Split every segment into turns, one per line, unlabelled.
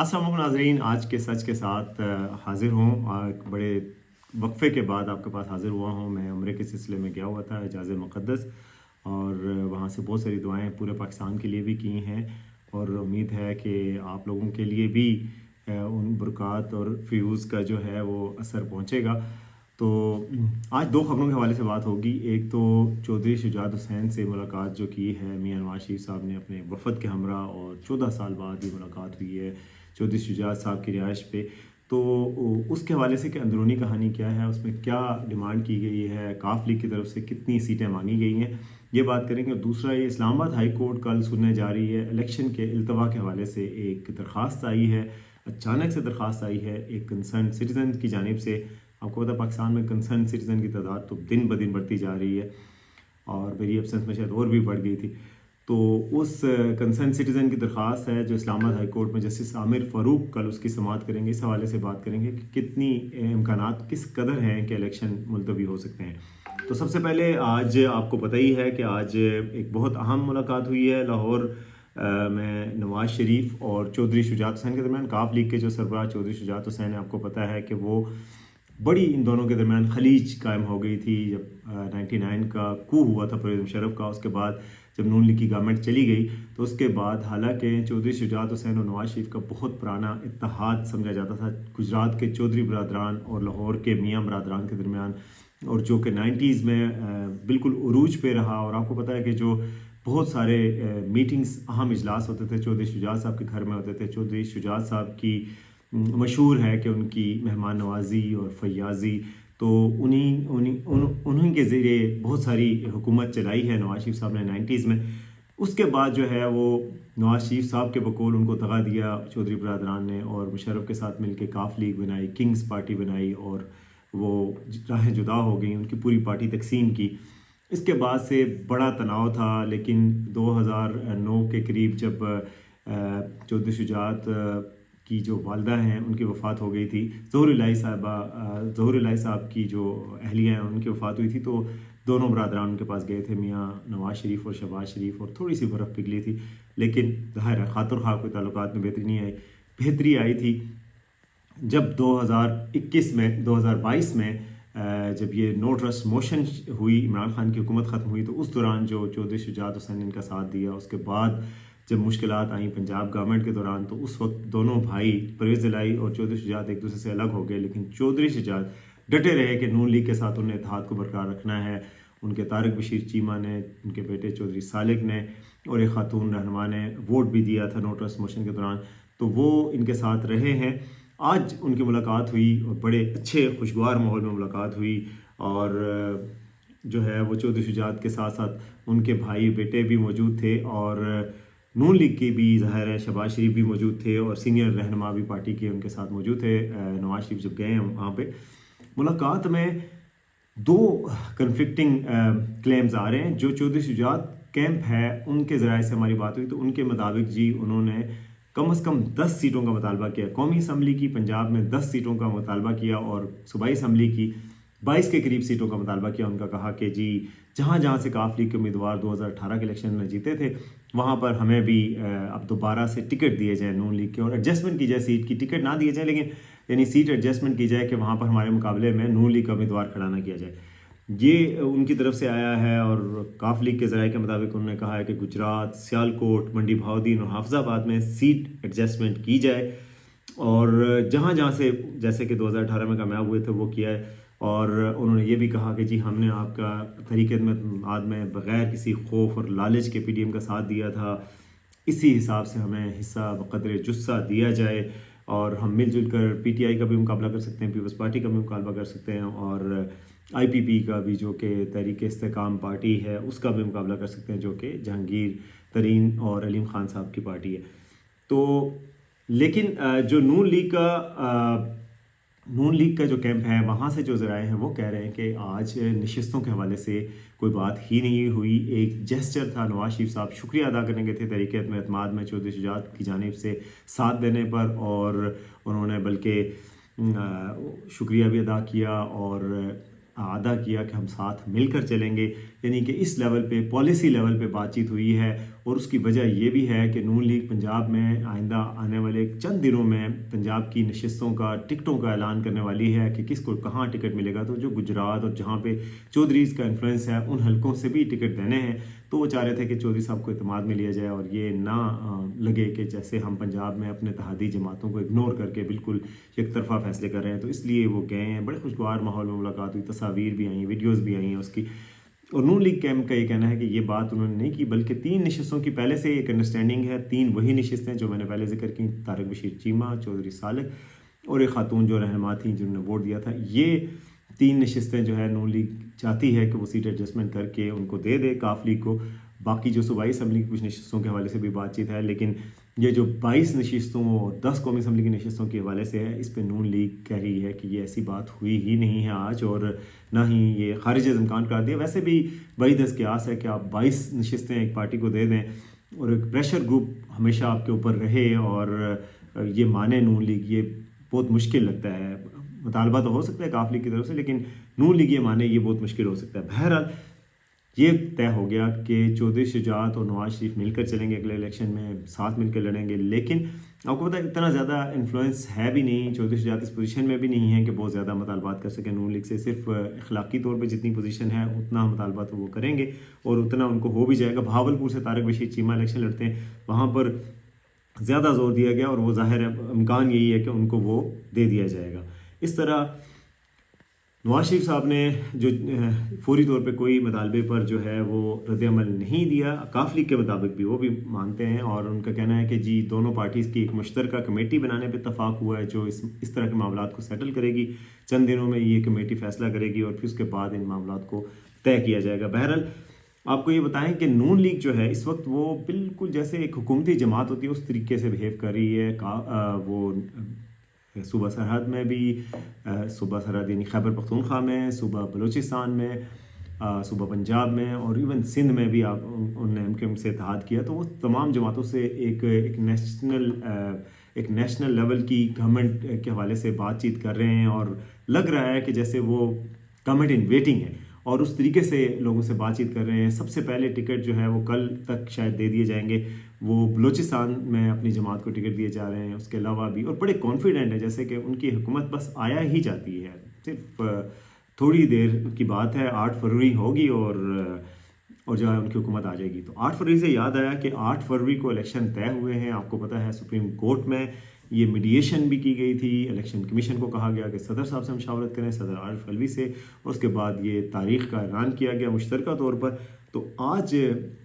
अस्सलाम वालेकुम नाज़रीन, आज के सच के साथ हाज़िर हूँ। एक बड़े वक्फ़े के बाद आपके पास हाज़िर हुआ हूँ। मैं उम्रे के सिलसिले में गया हुआ था एजाज़ मुक़द्दस, और वहाँ से बहुत सारी दुआएं पूरे पाकिस्तान के लिए भी की हैं, और उम्मीद है कि आप लोगों के लिए भी उन बरक़ात और फ़्यूज़ का जो है वो असर पहुँचेगा। तो आज दो ख़बरों के हवाले से बात होगी। एक तो चौधरी शुजात हुसैन से मुलाकात जो की है मियां नवाज शरीफ साहब ने अपने वफ़द के हमरा, और 14 साल बाद ये मुलाकात हुई है चौधरी शुजात साहब की रिहाइश पे। तो उसके हवाले से कि अंदरूनी कहानी क्या है, उसमें क्या डिमांड की गई है, काफ लीग की तरफ से कितनी सीटें मांगी गई हैं, ये बात करेंगे। और दूसरा, ये इस्लामाबाद हाई कोर्ट कल सुनने जा रही है इलेक्शन के अल्तवा के हवाले से एक दरख्वास्त आई है, अचानक से दरख्वास्त आई है एक कंसर्न सिटीज़न की जानिब से। आपको पता है पाकिस्तान में कंसर्न सिटीज़न की तादाद तो दिन ब दिन बढ़ती जा रही है, और मेरी एब्सेंस में शायद और भी बढ़ गई थी। तो उस कंसर्न सिटीज़न की दरख्वास्त है जो इस्लामाबाद हाई कोर्ट में जस्टिस आमिर फ़ारूक कल उसकी समाअत करेंगे। इस हवाले से बात करेंगे कि कितनी इम्कानात किस कदर हैं कि इलेक्शन मुलतवी हो सकते हैं। तो सबसे पहले आज आपको पता ही है कि आज एक बहुत अहम मुलाकात हुई है लाहौर में नवाज शरीफ और चौधरी शुजात हुसैन के दरमियान। काफ लीग के जो सरबराह चौधरी शुजात हुसैन है, आपको पता है कि वो बड़ी इन दोनों के दरमियान खलीज कायम हो गई थी जब 99 का कू हुआ था परवेज़ मुशर्रफ का। उसके बाद जब नून लीग की गवर्नमेंट चली गई तो उसके बाद हालांकि चौधरी शुजात हुसैन और नवाज शरीफ का बहुत पुराना इत्तेहाद समझा जाता था गुजरात के चौधरी बरदरान और लाहौर के मियाँ बरदरान के दरमियान, और जो कि 90s में बिल्कुल उरूज पे रहा। और आपको पता है कि जो बहुत सारे मीटिंग्स अहम इजलास होते थे चौधरी शुजात साहब के घर में होते थे। चौधरी शुजात साहब की मशहूर है कि उनकी मेहमान नवाजी और फयाजी, तो उन्हीं के ज़रिए बहुत सारी हुकूमत चलाई है नवाज शरीफ साहब ने 90s में। उसके बाद जो है वो नवाज शरीफ साहब के बकौल उनको दगा दिया चौधरी बरदरान ने, और मुशर्रफ के साथ मिलकर काफ लीग बनाई, किंग्स पार्टी बनाई, और वो राहें जुदा हो गई, उनकी पूरी पार्टी तकसीम की। इसके बाद से बड़ा तनाव था, लेकिन 2009 के करीब जब चौधरी शुजात की जो वालदा हैं उनकी वफ़ात हो गई थी, ज़ोहर इलाही साहब की जो अहलिया हैं उनकी वफ़ात हुई थी, तो दोनों बरदरान उनके पास गए थे, मियाँ नवाज शरीफ और शहबाज शरीफ, और थोड़ी सी बर्फ़ पिघली थी। लेकिन ज़ाहिर है खातिर ख़्वाह के ताल्लुकात में बेहतरी आई थी जब 2022 में जब ये नो ट्रस्ट मोशन हुई, इमरान खान की हुकूमत ख़त्म हुई, तो उस दौरान जो चौधरी शुजात हुसैन ने इनका साथ दिया। उसके बाद जब मुश्किलात आई पंजाब गवर्नमेंट के दौरान, तो उस वक्त दोनों भाई परवेज़ इलाही और चौधरी शुजात एक दूसरे से अलग हो गए, लेकिन चौधरी शुजात डटे रहे कि नून लीग के साथ उन्हें इत्तेहाद को बरकरार रखना है। उनके तारिक बशीर चीमा ने, उनके बेटे चौधरी सालिक ने और एक खातून रहनुमा ने वोट भी दिया था नो ट्रस्ट मोशन के दौरान, तो वो इनके साथ रहे हैं। आज उनकी मुलाकात हुई और बड़े अच्छे खुशगवार माहौल में मुलाकात हुई, और जो है वो चौधरी शुजात के साथ साथ उनके भाई बेटे भी मौजूद थे, और नून लीग के भी ज़ाहिर है शहबाज शरीफ भी मौजूद थे, और सीनियर रहनुमा भी पार्टी के उनके साथ मौजूद थे। नवाज शरीफ जब गए हैं वहाँ पे मुलाकात में दो कन्फ्लिक्टिंग क्लेम्स आ रहे हैं। जो चौधरी शुजात कैंप है उनके ज़राए से हमारी बात हुई, तो उनके मुताबिक जी उन्होंने कम से कम 10 सीटों का मुतालबा किया, कौमी असम्बली की पंजाब में 10 सीटों का मुतालबा किया, और सूबाई असम्बली की 22 के करीब सीटों का मुतालबा किया। उनका कहा कि जी जहाँ जहाँ से काफ लीग के उम्मीदवार 2018 के इलेक्शन में जीते थे वहाँ पर हमें भी अब दोबारा से टिकट दिए जाए नून लीग के, और एडजस्टमेंट की जाए, सीट की टिकट ना दिए जाए लेकिन यानी सीट एडजस्टमेंट की जाए कि वहाँ पर हमारे मुकाबले में नून लीग का उम्मीदवार खड़ा ना किया जाए। ये उनकी तरफ से आया है, और काफ लीग के ज़राए के मुताबिक उन्होंने कहा है कि गुजरात, सियालकोट, मंडी बहाउद्दीन और हाफिज़ाबाद में सीट एडजस्टमेंट की जाए, और जहाँ जहाँ से जैसे कि 2018 में कामयाब हुए थे वो किया है। और उन्होंने ये भी कहा कि जी हमने आपका तरीक़े में बग़ैर किसी खौफ और लालच के PDM का साथ दिया था, इसी हिसाब से हमें हिस्सा बक़द्रे जुस्सा दिया जाए, और हम मिलजुल कर PTI का भी मुकाबला कर सकते हैं, पीपल्स पार्टी का भी मुकाबला कर सकते हैं, और IPP का भी जो कि तहरीक इस्तेकाम पार्टी है उसका भी मुकाबला कर सकते हैं, जो कि जहांगीर तरीन और अलीम खान साहब की पार्टी है। तो लेकिन जो नून लीग का जो कैंप है वहाँ से जो ज़राए हैं वो कह रहे हैं कि आज नशिस्तों के हवाले से कोई बात ही नहीं हुई। एक जेस्चर था, नवाज शरीफ साहब शुक्रिया अदा करने के थे तहरीक एतमाद में चौधरी शुजात की जानिब से साथ देने पर, और उन्होंने बल्कि शुक्रिया भी अदा किया और अदा किया कि हम साथ मिलकर चलेंगे। यानी कि इस लेवल पे, पॉलिसी लेवल पे बातचीत हुई है, اور اس کی وجہ یہ بھی ہے کہ نون لیگ پنجاب میں آئندہ آنے والے چند دنوں میں پنجاب کی نشستوں کا ٹکٹوں کا اعلان کرنے والی ہے کہ کس کو کہاں ٹکٹ ملے گا. تو جو گجرات اور جہاں پہ چودھریز کا انفلوئنس ہے ان حلقوں سے بھی ٹکٹ دینے ہیں. تو وہ چاہ رہے تھے کہ چودھری صاحب کو اعتماد میں لیا جائے اور یہ نہ لگے کہ جیسے ہم پنجاب میں اپنے اتحادی جماعتوں کو اگنور کر کے بالکل یک طرفہ فیصلے کر رہے ہیں. تو اس لیے وہ گئے ہیں. بڑے خوشگوار ماحول میں ملاقات ہوئی, تصاویر بھی آئیں, ویڈیوز بھی آئی ہیں اس کی. اور نون لیگ کیمپ کا یہ کہنا ہے کہ یہ بات انہوں نے نہیں کی, بلکہ 3 نشستوں کی پہلے سے ایک انڈرسٹینڈنگ ہے. 3 وہی نشستیں جو میں نے پہلے ذکر کی, طارق بشیر چیمہ, چودھری صالح اور ایک خاتون جو رہنما تھیں جنہوں نے ووٹ دیا تھا. یہ 3 نشستیں جو ہے نون لیگ چاہتی ہے کہ وہ سیٹ ایڈجسٹمنٹ کر کے ان کو دے دے کاف لیگ کو. باقی جو صوبائی اسمبلی کی کچھ نشستوں کے حوالے سے بھی بات چیت ہے, لیکن یہ جو 22 نشستوں اور 10 قومی اسمبلی کی نشستوں کے حوالے سے ہے, اس پہ نون لیگ کہہ رہی ہے کہ یہ ایسی بات ہوئی ہی نہیں ہے آج, اور نہ ہی یہ خارج از امکان قرار دیا. ویسے بھی بعید از قیاس ہے کہ آپ 22 نشستیں ایک پارٹی کو دے دیں اور ایک پریشر گروپ ہمیشہ آپ کے اوپر رہے اور یہ مانے نون لیگ, یہ بہت مشکل لگتا ہے. مطالبہ تو ہو سکتا ہے کاف لیگ کی طرف سے, لیکن نون لیگ یہ مانے یہ بہت مشکل ہو سکتا ہے. بہرحال یہ طے ہو گیا کہ چودھری شجاعت اور نواز شریف مل کر چلیں گے اگلے الیکشن میں, ساتھ مل کر لڑیں گے. لیکن آپ کو پتہ ہے اتنا زیادہ انفلوئنس ہے بھی نہیں, چودھری شجاعت اس پوزیشن میں بھی نہیں ہے کہ بہت زیادہ مطالبات کر سکیں نون لیگ سے. صرف اخلاقی طور پہ جتنی پوزیشن ہے اتنا مطالبات وہ کریں گے اور اتنا ان کو ہو بھی جائے گا. بہاولپور سے طارق بشیر چیمہ الیکشن لڑتے ہیں, وہاں پر زیادہ زور دیا گیا اور وہ ظاہر ہے امکان یہی ہے کہ ان کو وہ دے دیا جائے گا. اس طرح نواز شریف صاحب نے جو فوری طور پہ کوئی مطالبے پر جو ہے وہ رد عمل نہیں دیا. کاف لیگ کے مطابق بھی وہ بھی مانتے ہیں اور ان کا کہنا ہے کہ جی دونوں پارٹیز کی ایک مشترکہ کمیٹی بنانے پہ اتفاق ہوا ہے جو اس طرح کے معاملات کو سیٹل کرے گی. چند دنوں میں یہ کمیٹی فیصلہ کرے گی اور پھر اس کے بعد ان معاملات کو طے کیا جائے گا. بہرحال آپ کو یہ بتائیں کہ نون لیگ جو ہے اس وقت وہ بالکل جیسے ایک حکومتی جماعت ہوتی ہے اس طریقے سے بہیو کر رہی ہے. وہ صوبہ سرحد میں بھی, صوبہ سرحد یعنی خیبر پختونخوا میں, صوبہ بلوچستان میں, صوبہ پنجاب میں اور ایون سندھ میں بھی انہوں نے ایم سے اتحاد کیا. تو وہ تمام جماعتوں سے ایک نیشنل لیول کی گورنمنٹ کے حوالے سے بات چیت کر رہے ہیں اور لگ رہا ہے کہ جیسے وہ گورنمنٹ ان ویٹنگ ہے اور اس طریقے سے لوگوں سے بات چیت کر رہے ہیں. سب سے پہلے ٹکٹ جو ہے وہ کل تک شاید دے دیے جائیں گے. وہ بلوچستان میں اپنی جماعت کو ٹکٹ دیے جا رہے ہیں. اس کے علاوہ بھی اور بڑے کانفیڈنٹ ہیں جیسے کہ ان کی حکومت بس آیا ہی جاتی ہے, صرف تھوڑی دیر کی بات ہے, 8 فروری ہوگی اور جو ہے ان کی حکومت آ جائے گی. تو 8 فروری سے یاد آیا کہ 8 فروری کو الیکشن طے ہوئے ہیں. آپ کو پتہ ہے سپریم کورٹ میں یہ میڈیشن بھی کی گئی تھی. الیکشن کمیشن کو کہا گیا کہ صدر صاحب سے مشاورت کریں, صدر عارف علوی سے, اور اس کے بعد یہ تاریخ کا اعلان کیا گیا مشترکہ طور پر. تو آج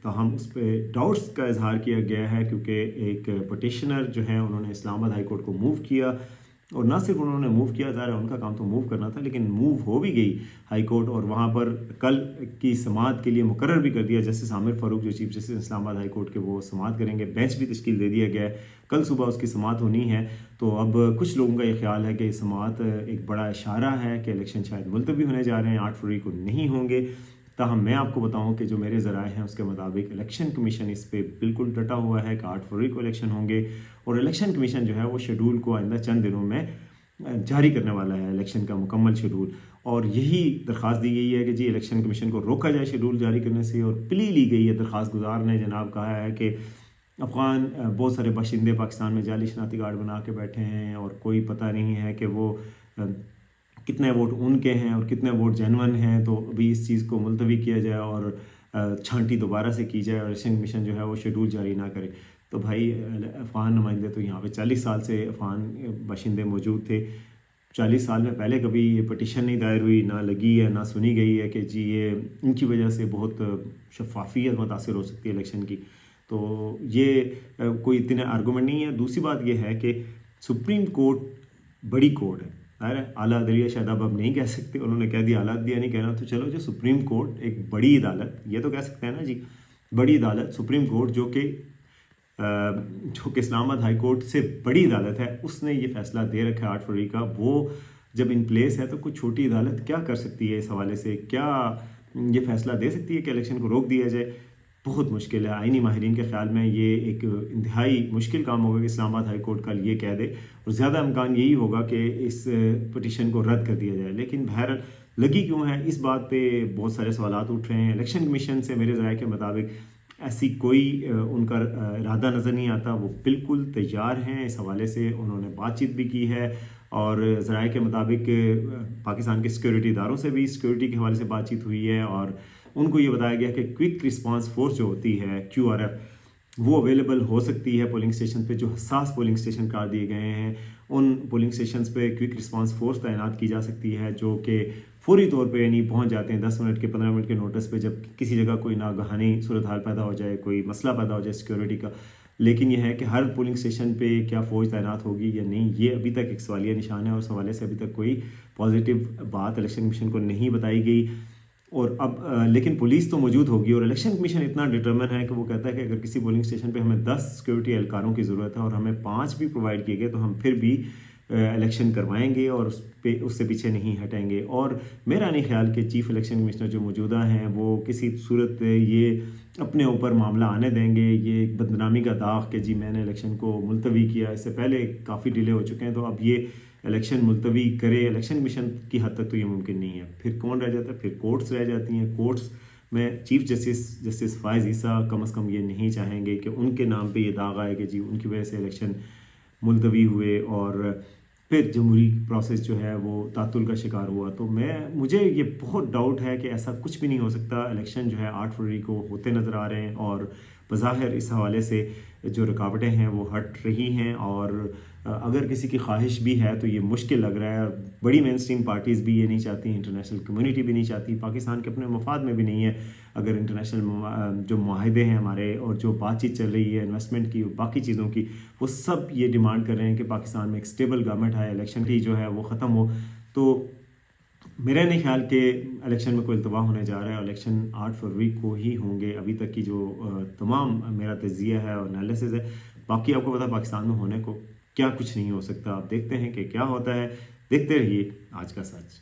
تاہم اس پہ ڈاؤٹس کا اظہار کیا گیا ہے کیونکہ ایک پٹیشنر جو ہیں انہوں نے اسلام آباد ہائی کورٹ کو موو کیا, اور نہ صرف انہوں نے موو کیا, ظاہر ہے ان کا کام تو موو کرنا تھا, لیکن موو ہو بھی گئی ہائی کورٹ اور وہاں پر کل کی سماعت کے لیے مقرر بھی کر دیا. جسٹس عامر فاروق جو چیف جسٹس اسلام آباد ہائی کورٹ کے وہ سماعت کریں گے. بینچ بھی تشکیل دے دیا گیا ہے, کل صبح اس کی سماعت ہونی ہے. تو اب کچھ لوگوں کا یہ خیال ہے کہ یہ سماعت ایک بڑا اشارہ ہے کہ الیکشن شاید ملتوی ہونے جا رہے ہیں, 8 فروری کو نہیں ہوں گے. تاہم میں آپ کو بتاؤں کہ جو میرے ذرائع ہیں اس کے مطابق الیکشن کمیشن اس پہ بالکل ڈٹا ہوا ہے کہ 8 فروری کو الیکشن ہوں گے, اور الیکشن کمیشن جو ہے وہ شیڈول کو آئندہ چند دنوں میں جاری کرنے والا ہے, الیکشن کا مکمل شیڈول. اور یہی درخواست دی گئی ہے کہ جی الیکشن کمیشن کو روکا جائے شیڈول جاری کرنے سے, اور پلی لی گئی ہے. درخواست گزار نے جناب کہا ہے کہ افغان بہت سارے باشندے پاکستان میں جعلی شناختی کارڈ بنا کے بیٹھے ہیں اور کوئی پتہ نہیں ہے کہ وہ کتنے ووٹ ان کے ہیں اور کتنے ووٹ جینون ہیں. تو ابھی اس چیز کو ملتوی کیا جائے اور چھانٹی دوبارہ سے کی جائے اور الیکشن کمیشن جو ہے وہ شیڈول جاری نہ کرے. تو بھائی افغان نمائندے تو یہاں پہ 40 سال سے افغان باشندے موجود تھے. 40 سال میں پہلے کبھی یہ پٹیشن نہیں دائر ہوئی, نہ لگی ہے, نہ سنی گئی ہے کہ جی یہ ان کی وجہ سے بہت شفافیت متاثر ہو سکتی ہے الیکشن کی. تو یہ کوئی اتنا آرگومنٹ نہیں ہے. دوسری بات یہ ہے کہ سپریم کورٹ بڑی کورٹ ہے, ظاہر ہے اعلیٰ عدلیہ شاید اب نہیں کہہ سکتے, انہوں نے کہہ دیا اعلیٰ عدلیہ نہیں کہنا, تو چلو جو سپریم کورٹ ایک بڑی عدالت, یہ تو کہہ سکتے ہیں نا جی بڑی عدالت سپریم کورٹ, جو کہ اسلام آباد ہائی کورٹ سے بڑی عدالت ہے, اس نے یہ فیصلہ دے رکھا ہے 8 فروری کا. وہ جب ان پلیس ہے تو کوئی چھوٹی عدالت کیا کر سکتی ہے اس حوالے سے؟ کیا یہ فیصلہ دے سکتی ہے کہ الیکشن کو روک دیا جائے؟ بہت مشکل ہے. آئینی ماہرین کے خیال میں یہ ایک انتہائی مشکل کام ہوگا کہ اسلام آباد ہائی کورٹ کل یہ کہہ دے, اور زیادہ امکان یہی ہوگا کہ اس پٹیشن کو رد کر دیا جائے. لیکن بہرحال لگی کیوں ہے اس بات پہ بہت سارے سوالات اٹھ رہے ہیں. الیکشن کمیشن سے میرے ذرائع کے مطابق ऐसी कोई उनका इरादा नज़र नहीं आता। वो बिल्कुल तैयार हैं, इस हवाले से उन्होंने बातचीत भी की है और ज़राए के मुताबिक पाकिस्तान के सिक्योरिटी इदारों से भी सिक्योरिटी के हवाले से बातचीत हुई है और उनको ये बताया गया कि क्विक रिस्पांस फोर्स जो होती है QRF, वो अवेलेबल हो सकती है पोलिंग स्टेशन पे। जो हसास पोलिंग स्टेशन करार दिए गए हैं उन पोलिंग स्टेशंस पे क्विक रिस्पांस फोर्स तैनात की जा सकती है, जो कि फौरी तौर पे यानी पहुंच जाते हैं 10 मिनट के 15 मिनट के नोटिस पे जब किसी जगह कोई नागहानी सूरत हाल पैदा हो जाए, कोई मसला पैदा हो जाए सिक्योरिटी का। लेकिन यह है कि हर पोलिंग स्टेशन पे क्या फ़ौज तैनात होगी या नहीं, ये अभी तक एक सवालिया निशान है और उस हवाले से अभी तक कोई पॉजिटिव बात इलेक्शन कमीशन को नहीं बताई गई। और अब लेकिन पुलिस तो मौजूद होगी और इलेक्शन कमीशन इतना डिटर्मिन है कि वो कहता है कि अगर किसी पोलिंग स्टेशन पे हमें 10 सिक्योरिटी एहलकारों की ज़रूरत है और हमें 5 भी प्रोवाइड किए गए तो हम फिर भी इलेक्शन करवाएंगे और उससे पीछे नहीं हटेंगे। और मेरा नहीं ख्याल कि चीफ इलेक्शन कमिश्नर जो मौजूदा हैं वो किसी सूरत ये अपने ऊपर मामला आने देंगे। ये एक बदनामी का दाग कि जी मैंने इलेक्शन को मुलतवी किया, इससे पहले काफ़ी डिले हो चुके हैं, तो अब ये इलेक्शन मुलतवी करे इलेक्शन कमीशन की हद तक तो ये मुमकिन नहीं है। फिर कौन रह जाता है? फिर कोर्ट्स रह जाती हैं। कोर्ट्स में चीफ जस्टिस फ़ाइज़ ईसा कम अज़ कम ये नहीं चाहेंगे कि उनके नाम पे ये दाग आए कि जी उनकी वजह से इलेक्शन मुलतवी हुए और फिर जमहूरी प्रोसेस जो है वो तातुल का शिकार हुआ। तो मुझे ये बहुत डाउट है कि ऐसा कुछ भी नहीं हो सकता। इलेक्शन जो है 8 फरवरी को होते नज़र आ रहे हैं और बज़ाहिर इस हवाले से जो रुकावटें हैं वो हट रही हैं और अगर किसी की ख्वाहिश भी है तो ये मुश्किल लग रहा है। और बड़ी मेन स्ट्रीम पार्टीज़ भी ये नहीं चाहती, इंटरनेशनल कम्युनिटी भी नहीं चाहती, पाकिस्तान के अपने मफाद में भी नहीं है। अगर इंटरनेशनल जो माहदे हैं हमारे और जो बातचीत चल रही है इन्वेस्टमेंट की और बाकी चीज़ों की, वो सब ये डिमांड कर रहे हैं कि पाकिस्तान में एक स्टेबल गवर्नमेंट आए, इलेक्शन की जो है वो ख़त्म हो। तो मेरा नहीं ख्याल कि इलेक्शन में कोई इल्तवा होने जा रहा है। इलेक्शन 8 फरवरी को ही होंगे। अभी तक की जो तमाम मेरा तजिया है और एनालिसिस है, बाकी आपको पता है पाकिस्तान में होने को क्या कुछ नहीं हो सकता। आप देखते हैं कि क्या होता है। देखते रहिए आज का सच।